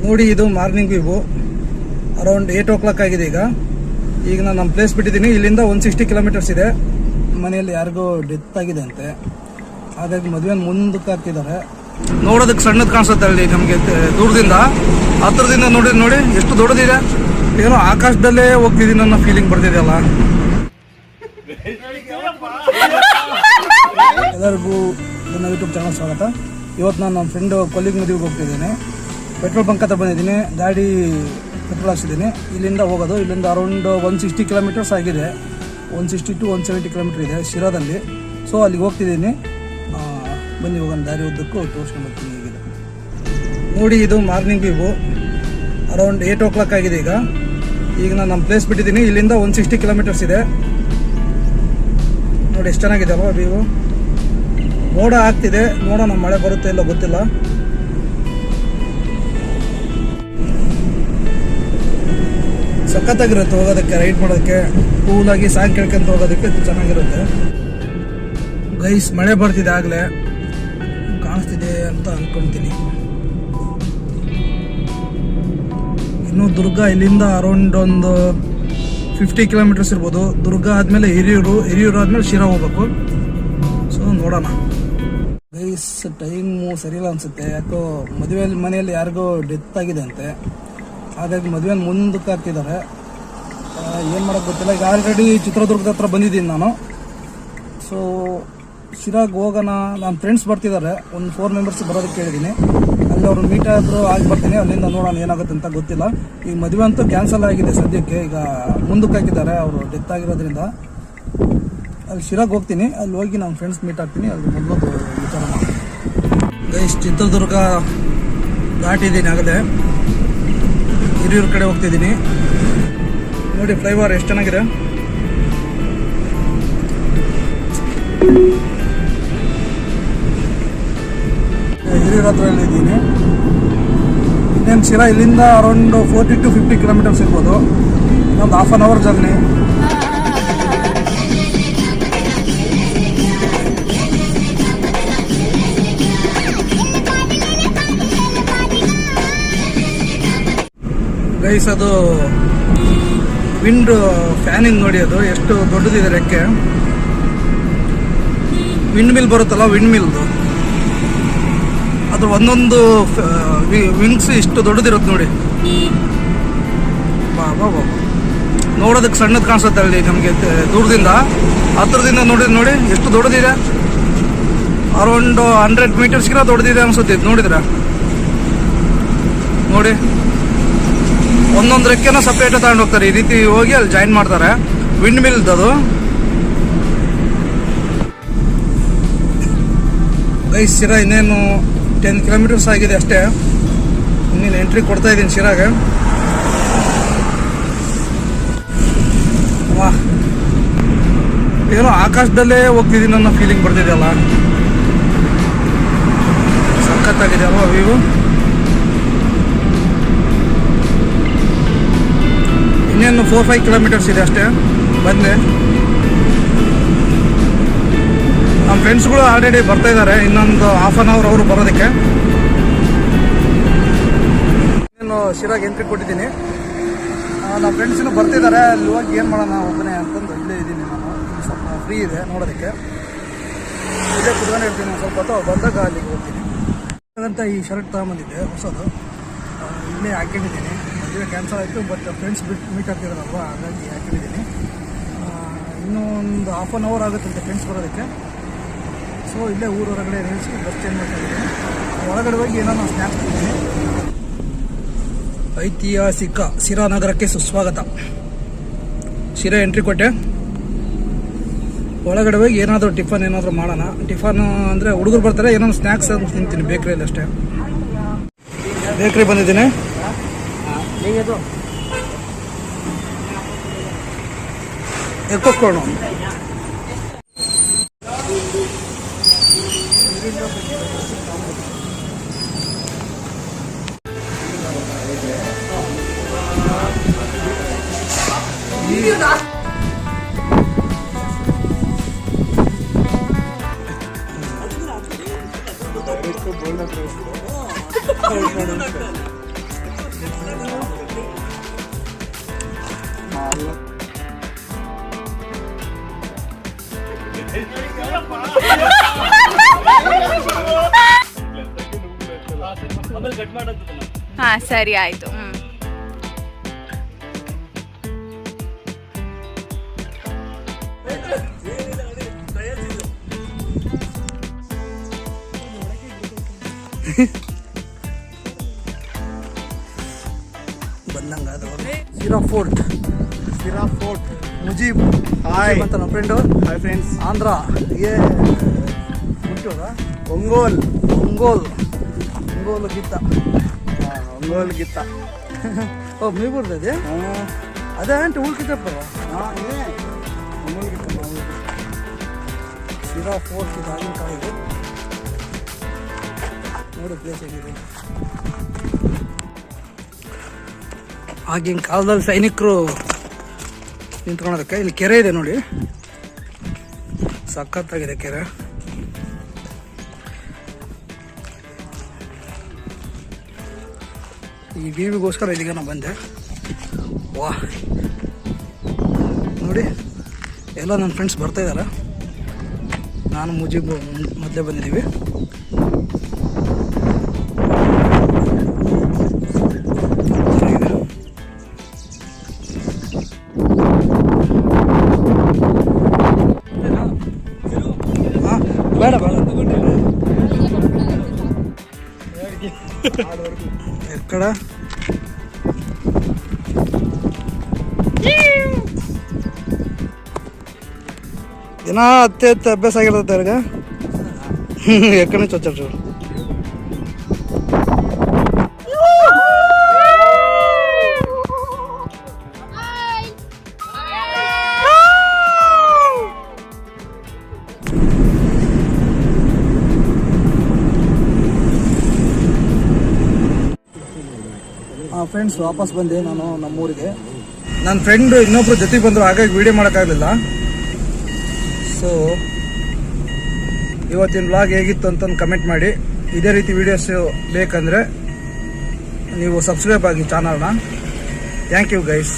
ನೋಡಿ ಇದು morning view. Around 8 o'clock ಆಗಿದೆ. ಈಗ ನಾನು ನಮ್ಮ ಪ್ಲೇಸ್ ಬಿಟ್ಟಿದ್ದೀನಿ. ಇಲ್ಲಿಂದ 160 kilometers ಇದೆ. ಮನೆಯಲ್ಲಿ ಯಾರಿಗೋ ಡೆತ್ ಆಗಿದೆ ಅಂತೆ, ಹಾಗಾಗಿ ಮದುವೆ ಮುಂದಕ್ಕೆ ಹಾಕ್ತಿದ್ದಾರೆ. ನೋಡೋದಕ್ಕೆ ಸಣ್ಣದು ಕಾಣಿಸುತ್ತೆ ಅಲ್ಲಿ ನಮಗೆ ದೂರದಿಂದ. ಹತ್ರದಿಂದ ನೋಡಿ ಎಷ್ಟು ದೊಡ್ಡದಿದೆ. ಏನೋ ಆಕಾಶದಲ್ಲೇ ಹೋಗ್ತಿದ್ದೀನಿ ಅನ್ನೋ ಫೀಲಿಂಗ್ ಬರ್ತಿದೆಯಲ್ಲ. ಎಲ್ಲರಿಗೂ ನನ್ನ ಯೂಟ್ಯೂಬ್ ಚಾನಲ್ ಸ್ವಾಗತ. ಇವತ್ತು ನಾನು ನಮ್ಮ ಫ್ರೆಂಡ್ ಕೊಲ್ಲಿಗೆ ಮದುವೆಗೆ ಹೋಗ್ತಿದ್ದೀನಿ. ಪೆಟ್ರೋಲ್ ಬಂಕ್ ಹತ್ರ ಬಂದಿದ್ದೀನಿ. ಗಾಡಿ ಪೆಟ್ರೋಲ್ ಹಾಕ್ಸಿದ್ದೀನಿ. ಇಲ್ಲಿಂದ ಹೋಗೋದು. ಇಲ್ಲಿಂದ ಅರೌಂಡ್ 160 kilometers ಆಗಿದೆ. 160 to 170 kilometers ಇದೆ ಶಿರಾದಲ್ಲಿ. ಸೊ ಅಲ್ಲಿಗೆ ಹೋಗ್ತಿದ್ದೀನಿ. ಬನ್ನಿ ಹೋಗೋಣ. ದಾರಿ ಉದ್ದಕ್ಕೂ ತೋರಿಸ್ಕೊಂಡು ಬರ್ತೀನಿ. ಹೀಗಿದೆ ನೋಡಿ ಇದು ಮಾರ್ನಿಂಗ್ ವ್ಯೂ. ಅರೌಂಡ್ 8 o'clock ಆಗಿದೆ. ಈಗ ನಾನು ನಮ್ಮ ಪ್ಲೇಸ್ ಬಿಟ್ಟಿದ್ದೀನಿ. ಇಲ್ಲಿಂದ 160 kilometers ಇದೆ. ನೋಡಿ ಎಷ್ಟು ಚೆನ್ನಾಗಿದೆ ಅಲ್ವಾ ವ್ಯೂ. ಮೋಡ ಆಗ್ತಿದೆ. ನೋಡೋಣ ಮಳೆ ಬರುತ್ತೆ ಇಲ್ಲ ಗೊತ್ತಿಲ್ಲ. ಸಖತ್ತಾಗಿರುತ್ತೆ ಹೋಗೋದಕ್ಕೆ, ರೈಡ್ ಮಾಡೋದಕ್ಕೆ, ಕೂಲಾಗಿ ಸಾಂಗ್ ಕೇಳ್ಕೊಂತ ಹೋಗೋದಕ್ಕೆ ಚೆನ್ನಾಗಿರುತ್ತೆ. ಗೈಸ್ ಮಳೆ ಬರ್ತಿದೆ, ಆಗಲೇ ಕಾಣಿಸ್ತಿದೆ ಅಂತ ಅನ್ಕೊಂತೀನಿ. ಇನ್ನು ದುರ್ಗ ಇಲ್ಲಿಂದ ಅರೌಂಡ್ ಒಂದು 50 kilometers ಇರ್ಬೋದು. ದುರ್ಗ ಆದಮೇಲೆ ಹಿರಿಯೂರು ಆದಮೇಲೆ ಶಿರಾ ಹೋಗ್ಬೇಕು. ಸೊ ನೋಡೋಣ. ಗೈಸ್ ಟೈಮು ಸರಿಯಿಲ್ಲ ಅನಿಸುತ್ತೆ. ಯಾಕೋ ಮನೆಯಲ್ಲಿ ಯಾರಿಗೋ ಡೆತ್ ಆಗಿದೆ ಅಂತೆ, ಹಾಗಾಗಿ ಮದುವೆ ಮುಂದಕ್ಕೆ ಹಾಕ್ತಿದ್ದಾರೆ. ಏನು ಮಾಡೋಕ್ಕೆ ಗೊತ್ತಿಲ್ಲ. ಈಗ ಆಲ್ರೆಡಿ ಚಿತ್ರದುರ್ಗದ ಹತ್ರ ಬಂದಿದ್ದೀನಿ ನಾನು. ಸೊ ಶಿರಾಗ್ ಹೋಗೋಣ. ನನ್ನ ಫ್ರೆಂಡ್ಸ್ ಬರ್ತಿದ್ದಾರೆ. ಒಂದು 4 members ಬರೋದಕ್ಕೆ ಹೇಳಿದ್ದೀನಿ. ಅಲ್ಲಿ ಅವ್ರು ಮೀಟ್ ಆದರೂ ಆಗಿ ಬರ್ತೀನಿ. ಅಲ್ಲಿಂದ ನೋಡೋಣ ಏನಾಗುತ್ತೆ ಅಂತ ಗೊತ್ತಿಲ್ಲ. ಈಗ ಮದುವೆ ಅಂತೂ ಕ್ಯಾನ್ಸಲ್ ಆಗಿದೆ ಸದ್ಯಕ್ಕೆ. ಈಗ ಮುಂದಕ್ಕೆ ಹಾಕಿದ್ದಾರೆ ಅವರು ಡೆತ್ ಆಗಿರೋದ್ರಿಂದ. ಅಲ್ಲಿ ಶಿರಾಗ್ ಹೋಗ್ತೀನಿ. ಅಲ್ಲಿ ಹೋಗಿ ನಮ್ಮ ಫ್ರೆಂಡ್ಸ್ ಮೀಟ್ ಆಗ್ತೀನಿ. ಅಲ್ಲಿ ಮೊದಲು ವಿಚಾರ ಮಾಡಿ. ಗೈಸ್ ಚಿತ್ರದುರ್ಗ ದಾಟಿದ್ದೀನಿ ಆಗಲೇ. ಹಿರಿಯೂರು ಕಡೆ ಹೋಗ್ತಿದ್ದೀನಿ. ನೋಡಿ ಫ್ಲೈಓವರ್ ಎಷ್ಟು ಚೆನ್ನಾಗಿದೆ. ಹಿರಿಯೂರು ಹತ್ರ ಇದ್ದೀನಿ. ಇನ್ನೇನು ಶಿರಾ ಇಲ್ಲಿಂದ ಅರೌಂಡ್ 40 to 50 kilometers ಇರ್ಬೋದು. ಇನ್ನೊಂದು half an hour journey. Guys ಅದು ವಿಂಡ್ ಫ್ಯಾನಿಂಗ್ ನೋಡಿ, ಅದು ಎಷ್ಟು ದೊಡ್ಡದಿದೆ ರೆಕ್ಕೆ. ವಿಂಡ್ ಮಿಲ್ ಬರುತ್ತಲ್ಲ, ವಿಂಡ್ ಮಿಲ್ದು ಅದು ಒಂದೊಂದು ವಿಂಗ್ಸ್ ಇಷ್ಟು ದೊಡ್ಡದಿರುತ್ತೆ ನೋಡಿ. ಬಾ ನೋಡೋದಕ್ಕೆ ಸಣ್ಣದು ಕಾಣಿಸುತ್ತೆ ಅಲ್ಲಿ ನಮಗೆ ದೂರದಿಂದ. ಹತ್ರದಿಂದ ನೋಡಿ ಎಷ್ಟು ದೊಡ್ಡದಿದೆ. ಅರೌಂಡ್ 100 meters ದೊಡ್ಡದಿದೆ ಅನ್ಸುತ್ತೆ. ನೋಡಿದ್ರೆ ನೋಡಿ, ಒಂದೊಂದು ರೆಕ್ಕೆನ ಸಪ್ರೇಟ್ ತಗೊಂಡು ಹೋಗ್ತಾರೆ. ಈ ರೀತಿ ಹೋಗಿ ಅಲ್ಲಿ ಜಾಯಿನ್ ಮಾಡ್ತಾರೆ. ವಿಂಡ್ ಮಿಲ್ದದು. ಗೈಸ್ ಶಿರಾ ಇನ್ನೇನು 10 kilometers ಆಗಿದೆ ಅಷ್ಟೇ. ಇನ್ನೇನು ಎಂಟ್ರಿ ಕೊಡ್ತಾ ಇದ್ದೀನಿ ಶಿರಾಗೆ. ವಾ, ಏನೋ ಆಕಾಶದಲ್ಲೇ ಹೋಗ್ತಿದ್ದೀನಿ ಅನ್ನೋ ಫೀಲಿಂಗ್ ಬರ್ತಿದೆಯಲ್ಲ. ಸಖತ್ತಾಗಿದೆ ಅಲ್ವಾ ವ್ಯೂ. ಇನ್ನೇನು 4-5 kilometers ಇದೆ ಅಷ್ಟೇ ಬಂದೆ. ನಮ್ಮ ಫ್ರೆಂಡ್ಸ್ಗಳು ಆಲ್ರೆಡಿ ಬರ್ತಾ ಇದ್ದಾರೆ. ಇನ್ನೊಂದು half an hour ಅವರು ಬರೋದಕ್ಕೆ. ನಾನು ಶಿರಾಗ್ ಎಂಟ್ರಿ ಕೊಟ್ಟಿದ್ದೀನಿ. ನಮ್ಮ ಫ್ರೆಂಡ್ಸ್ ಬರ್ತಿದ್ದಾರೆ. ಅಲ್ಲಿ ಹೋಗಿ ಏನು ಮಾಡೋಣ ಒಬ್ಬನೇ ಅಂತಂದು ಇಲ್ಲೇ ಇದ್ದೀನಿ ನಾನು. ಸ್ವಲ್ಪ ಫ್ರೀ ಇದೆ ನೋಡೋದಕ್ಕೆ. ಇಲ್ಲೇ ಕುತ್ಕೊಂಡು ಇರ್ತೀನಿ ಸ್ವಲ್ಪ ಹೊತ್ತು. ಬಂದಾಗ ಅಲ್ಲಿಗೆ ಹೋಗ್ತೀನಿ ಅಂತ. ಈ ಶರ್ಟ್ ತಗೊಂಬಂದಿದ್ದೆ ಹೊಸದು, ಇಲ್ಲೇ ಹಾಕೊಂಡಿದ್ದೀನಿ. ಮದುವೆ ಕ್ಯಾನ್ಸಲ್ ಆಯಿತು, ಬಟ್ ಫ್ರೆಂಡ್ಸ್ ಮೀಟ್ ಆಗ್ತಿದ್ದಾರಲ್ವ, ಹಾಗಾಗಿ ಹಾಕೊಂಡಿದ್ದೀನಿ. ಇನ್ನೂ ಒಂದು half an hour ಆಗುತ್ತಂತೆ ಫ್ರೆಂಡ್ಸ್ ಬರೋದಕ್ಕೆ. ಸೊ ಇಲ್ಲೇ ಊರ ಹೊರಗಡೆ ನಿಲ್ಲಿಸಿ ಬಸ್ ಚೇಂಜ್ ಮಾಡ್ತಾಯಿದ್ದೀನಿ. ಹೊರಗಡೆ ಹೋಗಿ ಏನೋ ನಾನು ಸ್ನ್ಯಾಕ್ಸ್ ತಿಂತೀನಿ. ಐತಿಹಾಸಿಕ ಶಿರಾ ನಗರಕ್ಕೆ ಸುಸ್ವಾಗತ. ಶಿರಾ ಎಂಟ್ರಿ ಕೊಟ್ಟೆ. ಒಳಗಡೆ ಹೋಗಿ ಏನಾದರೂ ಟಿಫನ್ ಏನಾದರೂ ಮಾಡೋಣ. ಟಿಫನ್ ಅಂದರೆ ಹುಡುಗರು ಬರ್ತಾರೆ, ಏನೋ ಸ್ನ್ಯಾಕ್ಸ್ ಅಂತ ತಿಂತೀನಿ ಬೇಕ್ರಿಯಲ್ಲಿ ಅಷ್ಟೇ. ಬೇಕ್ರಿ ಬಂದಿದ್ದೀನಿ. ಎಕ್ಕೋಣ. ಹಾ ಸರಿ ಆಯ್ತು. ಬಂದಂಗಾದ್ರು ಸಿರಾ ಫೋರ್ಟ್ ಮುಜೀಬ್ ಹಾಯ್ ಅಂತ ನಮ್ಮ ಫ್ರೆಂಡು. Hi friends. ಆಂಧ್ರ ಏ ಒಂಗೋಲ್ ಗೀತ ಒಂಗೋಲ್ ಗಿತ್ತ. ಓ ಮೀ ಬರ್ತದೆ ಅದೇ ಆಂಟಿ ಉಳ್ಕಿದ್ದಪ್ಪ ಒಂಗೋಲ್ ಗಿತ್ತ. ಸಿರಾ ಫೋರ್ಟ್ ಇದು ಆಗಿನ ಕಾಲಿದೆ ನೋಡಿ ಪ್ಲೇಸ್ ಹೇಗಿದೆ. ಆಗಿನ ಕಾಲದಲ್ಲಿ ಸೈನಿಕರು ನಿಂತ್ಕೊಳೋದಕ್ಕೆ ಇಲ್ಲಿ ಕೆರೆ ಇದೆ ನೋಡಿ, ಸಖತ್ತಾಗಿದೆ ಕೆರೆ. ಈ ವ್ಯೂವಿಗೋಸ್ಕರ ಇಲ್ಲಿಗೆ ನಾನು ಬಂದೆ. ವಾ ನೋಡಿ ಎಲ್ಲ ನನ್ನ ಫ್ರೆಂಡ್ಸ್ ಬರ್ತಾ ಇದ್ದಾರೆ. ನಾನು ಮುಜೀಬ್ ಮೊದಲೇ ಬಂದಿದ್ದೀವಿ. ಬೇಡ ఎక్కడ ದಿನ ಹತ್ತೆ ಅಭ್ಯಾಸ ಆಗಿರ್ತದೆ ಅವ್ರಿಗೆ. ఎక్కడి నుంచి వచ్చారు చూడు. ಫ್ರೆಂಡ್ಸ್ ವಾಪಸ್ ಬಂದೆ ನಾನು ನಮ್ಮೂರಿಗೆ. ನನ್ನ ಫ್ರೆಂಡ್ ಇನ್ನೊಬ್ರು ಜೊತೆಗೆ ಬಂದರು, ಹಾಗಾಗಿ ವಿಡಿಯೋ ಮಾಡೋಕ್ಕಾಗಲಿಲ್ಲ. ಸೊ ಇವತ್ತಿನ ಬ್ಲಾಗ್ ಹೇಗಿತ್ತು ಅಂತ ಕಮೆಂಟ್ ಮಾಡಿ. ಇದೇ ರೀತಿ ವಿಡಿಯೋಸ್ ಬೇಕಂದರೆ ನೀವು ಸಬ್ಸ್ಕ್ರೈಬ್ ಆಗಿ ಚಾನಲ್ನ. Thank you guys.